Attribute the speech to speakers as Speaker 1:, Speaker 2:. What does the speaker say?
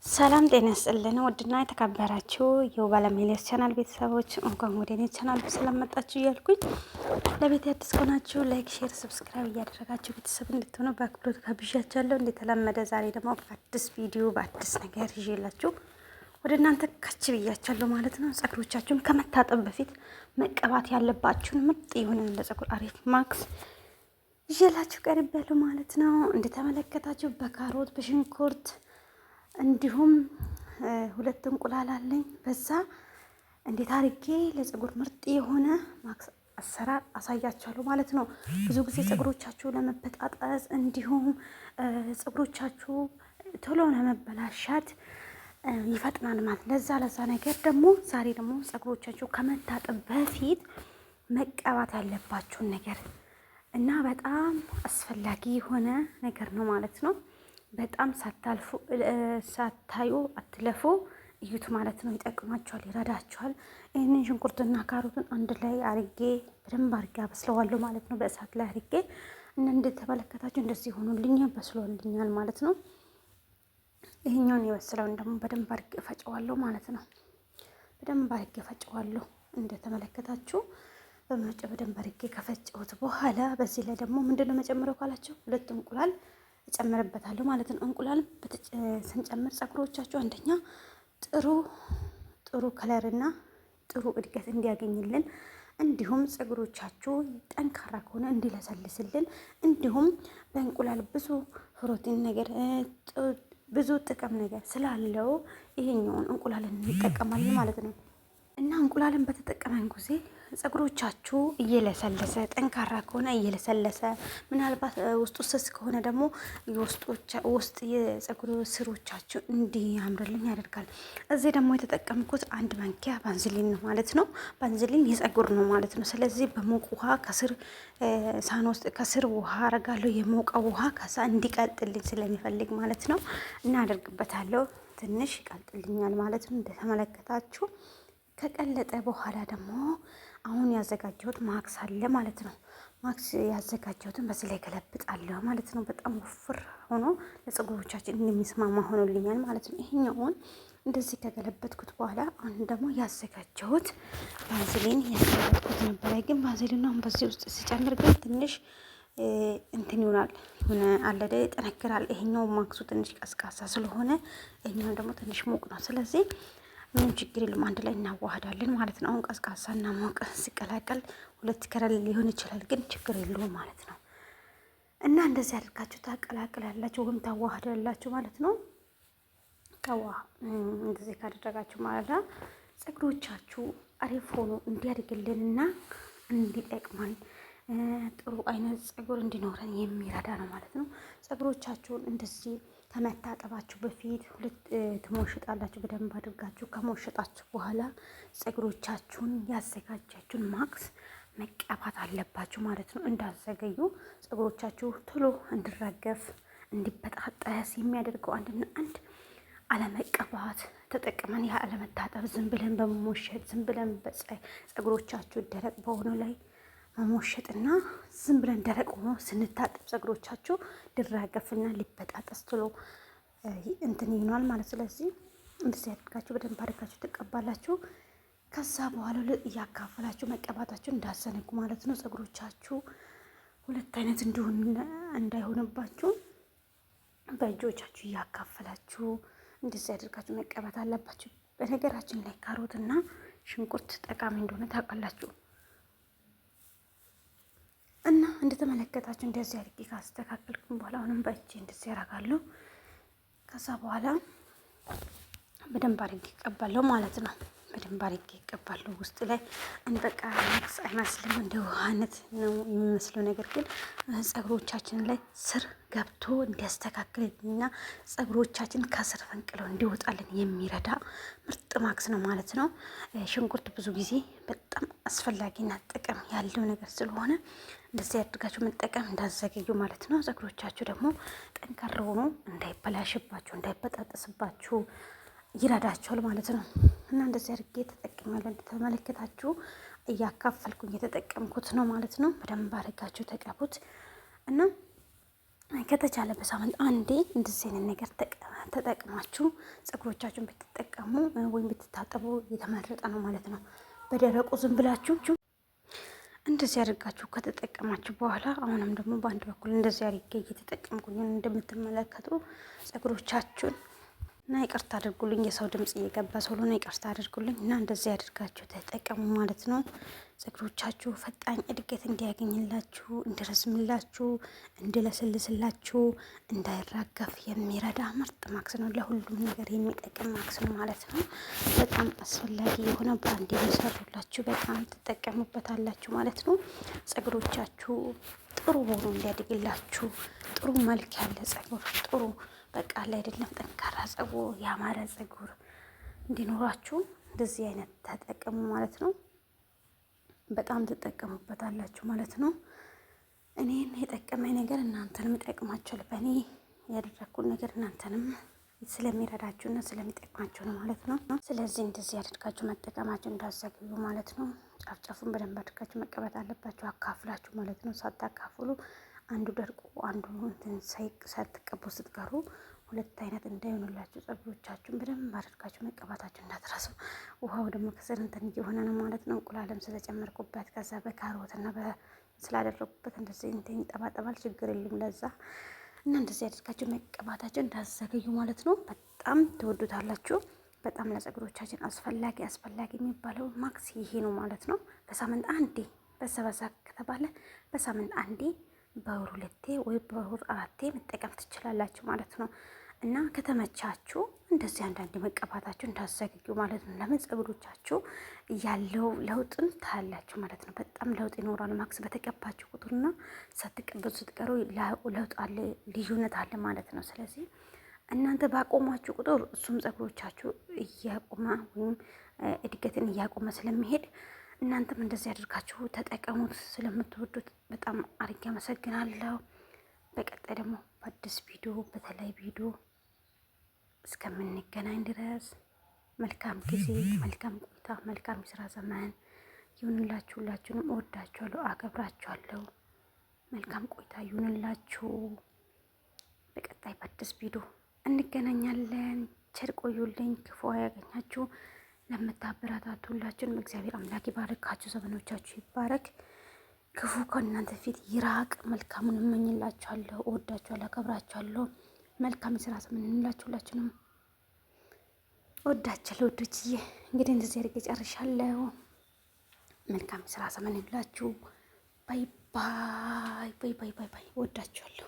Speaker 1: ሰላም ጤና ይስጥልን ውድና የተከበራችሁ የባለሜሌስ ቻናል ቤተሰቦች እንኳን ወደ እኔ ቻናል ስለመጣችሁ እያልኩኝ ለቤት አዲስ ከሆናችሁ ላይክ፣ ሼር፣ ሰብስክራይብ እያደረጋችሁ ቤተሰብ እንድትሆኑ በአክብሮት ጋብዣችኋለሁ። እንደተለመደ ዛሬ ደግሞ በአዲስ ቪዲዮ በአዲስ ነገር ይዤላችሁ ወደ እናንተ ከች ብያችኋለሁ ማለት ነው። ፀጉሮቻችሁን ከመታጠብ በፊት መቀባት ያለባችሁን ምርጥ የሆነ ለፀጉር አሪፍ ማክስ ይዤላችሁ ቀርቤያለሁ ማለት ነው። እንደተመለከታችሁ በካሮት በሽንኩርት እንዲሁም ሁለት እንቁላል አለኝ። በዛ እንዴት አድርጌ ለፀጉር ምርጥ የሆነ ማክስ አሰራር አሳያችኋለሁ ማለት ነው። ብዙ ጊዜ ፀጉሮቻችሁ ለመበጣጠስ እንዲሁም ፀጉሮቻችሁ ቶሎ ለመበላሻት ይፈጥናል ማለት ለዛ ነገር ደግሞ ዛሬ ደግሞ ፀጉሮቻችሁ ከመታጠብ በፊት መቀባት ያለባችሁን ነገር እና በጣም አስፈላጊ የሆነ ነገር ነው ማለት ነው። በጣም ሳታዩ አትለፉ፣ እዩት ማለት ነው። ይጠቅማችኋል፣ ይረዳችኋል። ይህንን ሽንኩርትና ካሮቱን አንድ ላይ አርጌ በደንብ አርጌ አበስለዋለሁ ማለት ነው። በእሳት ላይ አርጌ እንደተመለከታችሁ እንደዚህ ሆኖልኝ በስሎልኛል ማለት ነው። ይሄኛውን የበስለውን ደግሞ በደንብ አርጌ ፈጨዋለሁ ማለት ነው። በደንብ አርጌ ፈጨዋለሁ እንደተመለከታችሁ በመጨ በደንብ አርጌ ከፈጨሁት በኋላ በዚህ ላይ ደግሞ ምንድነው መጨመረው ካላችሁ ሁለት እንቁላል እጨምርበታለሁ ማለት ነው። እንቁላል ስንጨምር ፀጉሮቻችሁ አንደኛ ጥሩ ከለርና ጥሩ እድገት እንዲያገኝልን እንዲሁም ፀጉሮቻችሁ ጠንካራ ከሆነ እንዲለሰልስልን እንዲሁም በእንቁላል ብዙ ፕሮቲን ነገር ብዙ ጥቅም ነገር ስላለው ይሄኛውን እንቁላልን እንጠቀማለን ማለት ነው። እና እንቁላልን በተጠቀመን ጊዜ ፀጉሮቻችሁ እየለሰለሰ ጠንካራ ከሆነ እየለሰለሰ ምናልባት ውስጡ ስስ ከሆነ ደግሞ ውስጥ የፀጉር ስሮቻችሁ እንዲያምርልኝ ያደርጋል። እዚህ ደግሞ የተጠቀምኩት አንድ ማንኪያ ባንዝሊን ነው ማለት ነው። ባንዝሊን የፀጉር ነው ማለት ነው። ስለዚህ በሞቅ ውሃ ሳህን ውስጥ ከስር ውሃ አረጋለሁ። የሞቀ ውሃ ከዛ እንዲቀልጥልኝ ስለሚፈልግ ማለት ነው። እና አደርግበታለሁ ትንሽ ይቀልጥልኛል ማለት ነው። እንደተመለከታችሁ ከቀለጠ በኋላ ደግሞ አሁን ያዘጋጀሁት ማክስ አለ ማለት ነው። ማክስ ያዘጋጀሁትን በዚህ ላይ ገለብጣለሁ ማለት ነው። በጣም ወፍር ሆኖ ለፀጉሮቻችን እንደሚስማማ ሆኖልኛል ማለት ነው። ይሄኛውን እንደዚህ ከገለበጥኩት በኋላ አሁን ደግሞ ያዘጋጀሁት ባዝሊን ያዘጋጀሁት ነበረ። ግን ባዝሊን አሁን በዚህ ውስጥ ሲጨምር ግን ትንሽ እንትን ይሆናል ሆነ አለደ ይጠነክራል። ይሄኛው ማክሱ ትንሽ ቀዝቃዛ ስለሆነ ይሄኛው ደግሞ ትንሽ ሙቅ ነው። ስለዚህ ምን ችግር የለም አንድ ላይ እናዋህዳለን ማለት ነው። አሁን ቀዝቃዛና ሞቅ ሲቀላቀል ሁለት ከለር ሊሆን ይችላል፣ ግን ችግር የለውም ማለት ነው። እና እንደዚህ አድርጋችሁ ታቀላቅላላችሁ ወይም ታዋህዳላችሁ ማለት ነው። እንደዚህ ካደረጋችሁ ማለት ነው ፀጉሮቻችሁ አሪፍ ሆኖ እንዲያድግልንና እንዲጠቅመን ጥሩ አይነት ፀጉር እንዲኖረን የሚረዳ ነው ማለት ነው። ፀጉሮቻችሁን እንደዚህ ከመታጠባችሁ በፊት ትሞሽጣላችሁ። በደንብ አድርጋችሁ ከሞሸጣችሁ በኋላ ፀጉሮቻችሁን ያዘጋጃችሁን ማክስ መቀባት አለባችሁ ማለት ነው። እንዳዘገዩ ፀጉሮቻችሁ ቶሎ እንዲራገፍ እንዲበጣጠስ የሚያደርገው አንድና አንድ አለመቀባት ተጠቅመን ያ አለመታጠብ ዝም ብለን በመሞሸጥ ዝም ብለን ፀጉሮቻችሁ ደረቅ በሆነ ላይ መሞሸጥና ዝም ብለን ደረቅ ሆኖ ስንታጠብ ፀጉሮቻችሁ ሊራገፍና ሊበጣጠስ ቶሎ እንትን ይሆናል ማለት። ስለዚህ እንደዚህ አድርጋችሁ በደንብ አድርጋችሁ ትቀባላችሁ። ከዛ በኋላ እያካፈላችሁ መቀባታችሁ እንዳዘነጉ ማለት ነው። ፀጉሮቻችሁ ሁለት አይነት እንዲሆን እንዳይሆንባችሁ በእጆቻችሁ እያካፈላችሁ እንደዚህ አድርጋችሁ መቀባት አለባችሁ። በነገራችን ላይ ካሮትና ሽንኩርት ጠቃሚ እንደሆነ ታውቃላችሁ። እና እንደተመለከታችሁ እንደዚህ አድርጌ ካስተካከልኩኝ በኋላ አሁንም በእጄ እንደዚህ ያደርጋለሁ። ከዛ በኋላ በደንብ አድርጌ እቀባለሁ ማለት ነው። በደንብ አድርጌ እቀባለሁ። ውስጥ ላይ በቃ ማክስ አይመስልም፣ እንደ ውሃነት ነው የሚመስለው። ነገር ግን ፀጉሮቻችን ላይ ስር ገብቶ እንዲያስተካክልልና ፀጉሮቻችን ከስር ፈንቅለው እንዲወጣልን የሚረዳ ምርጥ ማክስ ነው ማለት ነው። ሽንኩርት ብዙ ጊዜ በጣም አስፈላጊና ጥቅም ያለው ነገር ስለሆነ እንደዚህ አድርጋችሁ መጠቀም እንዳዘገዩ ማለት ነው። ፀጉሮቻችሁ ደግሞ ጠንካራ ሆኖ እንዳይበላሽባችሁ እንዳይበጣጠስባችሁ ይረዳችኋል ማለት ነው። እና እንደዚህ አድርጌ ተጠቅሜያለሁ። እንደተመለከታችሁ እያካፈልኩኝ የተጠቀምኩት ነው ማለት ነው። በደንብ አድርጋችሁ ተቀቡት እና ከተቻለ በሳምንት አንዴ እንደዚህ አይነት ነገር ተጠቅማችሁ ፀጉሮቻችሁን ብትጠቀሙ ወይም ብትታጠቡ የተመረጠ ነው ማለት ነው። በደረቁ ዝም ብላችሁ እንደዚህ አድርጋችሁ ከተጠቀማችሁ በኋላ አሁንም ደግሞ በአንድ በኩል እንደዚህ አድርጌ እየተጠቀምኩኝ እንደምትመለከቱ ፀጉሮቻችሁን እና ይቅርታ አድርጉልኝ፣ የሰው ድምጽ እየገባ ስለሆነ ይቅርታ አድርጉልኝ። እና እንደዚህ አድርጋችሁ ተጠቀሙ ማለት ነው። ፀጉሮቻችሁ ፈጣን እድገት እንዲያገኝላችሁ፣ እንዲረዝምላችሁ፣ እንዲለስልስላችሁ፣ እንዳይራገፍ የሚረዳ ምርጥ ማክስ ነው። ለሁሉም ነገር የሚጠቅም ማክስ ነው ማለት ነው። በጣም አስፈላጊ የሆነ ብራንድ የሚሰሩላችሁ በጣም ትጠቀሙበታላችሁ ማለት ነው። ፀጉሮቻችሁ ጥሩ ሆኖ እንዲያድግላችሁ፣ ጥሩ መልክ ያለ ፀጉር ጥሩ በቃ ላይ አይደለም ጠንካራ ፀጉር ያማረ ፀጉር እንዲኖራችሁ እንደዚህ አይነት ተጠቀሙ ማለት ነው። በጣም ትጠቀሙበታላችሁ ማለት ነው። እኔን የጠቀመኝ ነገር እናንተንም ይጠቅማችኋል። በእኔ ያደረግኩት ነገር እናንተንም ስለሚረዳችሁና ስለሚጠቅማችሁ ነው ማለት ነው። ስለዚህ እንደዚህ ያደርጋችሁ መጠቀማችሁ እንዳዘግዩ ማለት ነው። ጫፍጫፉን በደንብ አድርጋችሁ መቀበጥ አለባችሁ፣ አካፍላችሁ ማለት ነው። ሳታካፍሉ አንዱ ደርቆ አንዱ እንትን ሳትቀቡ ስትቀሩ ሁለት አይነት እንዳይሆንላችሁ ፀጉሮቻችሁን በደንብ አድርጋችሁ መቀባታችሁ እንዳትረሱ። ውሃው ደግሞ ከስር እንትን እየሆነ ነው ማለት ነው። እንቁላልም ስለጨመርኩበት ከዛ በካሮትና ስላደረጉበት እንደዚህ እንትን ይጠባጠባል፣ ችግር የለም ለዛ እና እንደዚህ አድርጋችሁ መቀባታችሁ እንዳዘገዩ ማለት ነው። በጣም ትወዱታላችሁ። በጣም ለፀጉሮቻችን አስፈላጊ የሚባለው ማክስ ይሄ ነው ማለት ነው። በሳምንት አንዴ በሰበሳ ከተባለ በሳምንት አንዴ በወር 2 ወይ በወር 4 መጠቀም ትችላላችሁ ማለት ነው። እና ከተመቻችሁ እንደዚህ አንዳንዴ መቀባታችሁ እንዳዘገዩ ማለት ነው። ለምን ፀጉሮቻችሁ ያለው ለውጥን ታያላችሁ ማለት ነው። በጣም ለውጥ ይኖራል ማክስ በተቀባችሁ ቁጥርና ሳትቀበሉ ስትቀሩ ለውጥ አለ፣ ልዩነት አለ ማለት ነው። ስለዚህ እናንተ ባቆማችሁ ቁጥር እሱም ፀጉሮቻችሁ እያቆመ ወይም እድገትን እያቆመ ስለሚሄድ እናንተም እንደዚህ አድርጋችሁ ተጠቀሙት። ስለምትወዱት በጣም አድርጌ አመሰግናለሁ። በቀጣይ ደግሞ በአዲስ ቪዲዮ በተለይ ቪዲዮ እስከምንገናኝ ድረስ መልካም ጊዜ፣ መልካም ቆይታ፣ መልካም የስራ ዘመን ይሁንላችሁ። ሁላችሁንም እወዳችኋለሁ፣ አከብራችኋለሁ። መልካም ቆይታ ይሁንላችሁ። በቀጣይ በአዲስ ቪዲዮ እንገናኛለን። ቸር ቆዩልኝ። ክፉ ያገኛችሁ ለምታበረታቱ ሁላችሁንም እግዚአብሔር አምላክ ይባርካችሁ፣ ዘመኖቻችሁ ይባረክ፣ ክፉ ከእናንተ ፊት ይራቅ። መልካሙን እመኝላችኋለሁ፣ እወዳችኋለሁ፣ አከብራችኋለሁ። መልካም የስራ ዘመን እንላችሁ። ሁላችሁንም እወዳችኋለሁ ውዶችዬ። እንግዲህ እንደዚህ አድርጌ ጨርሻለሁ። መልካም የስራ ዘመን እንላችሁ። ባይ ባይ ባይ ባይ ባይ። እወዳችኋለሁ።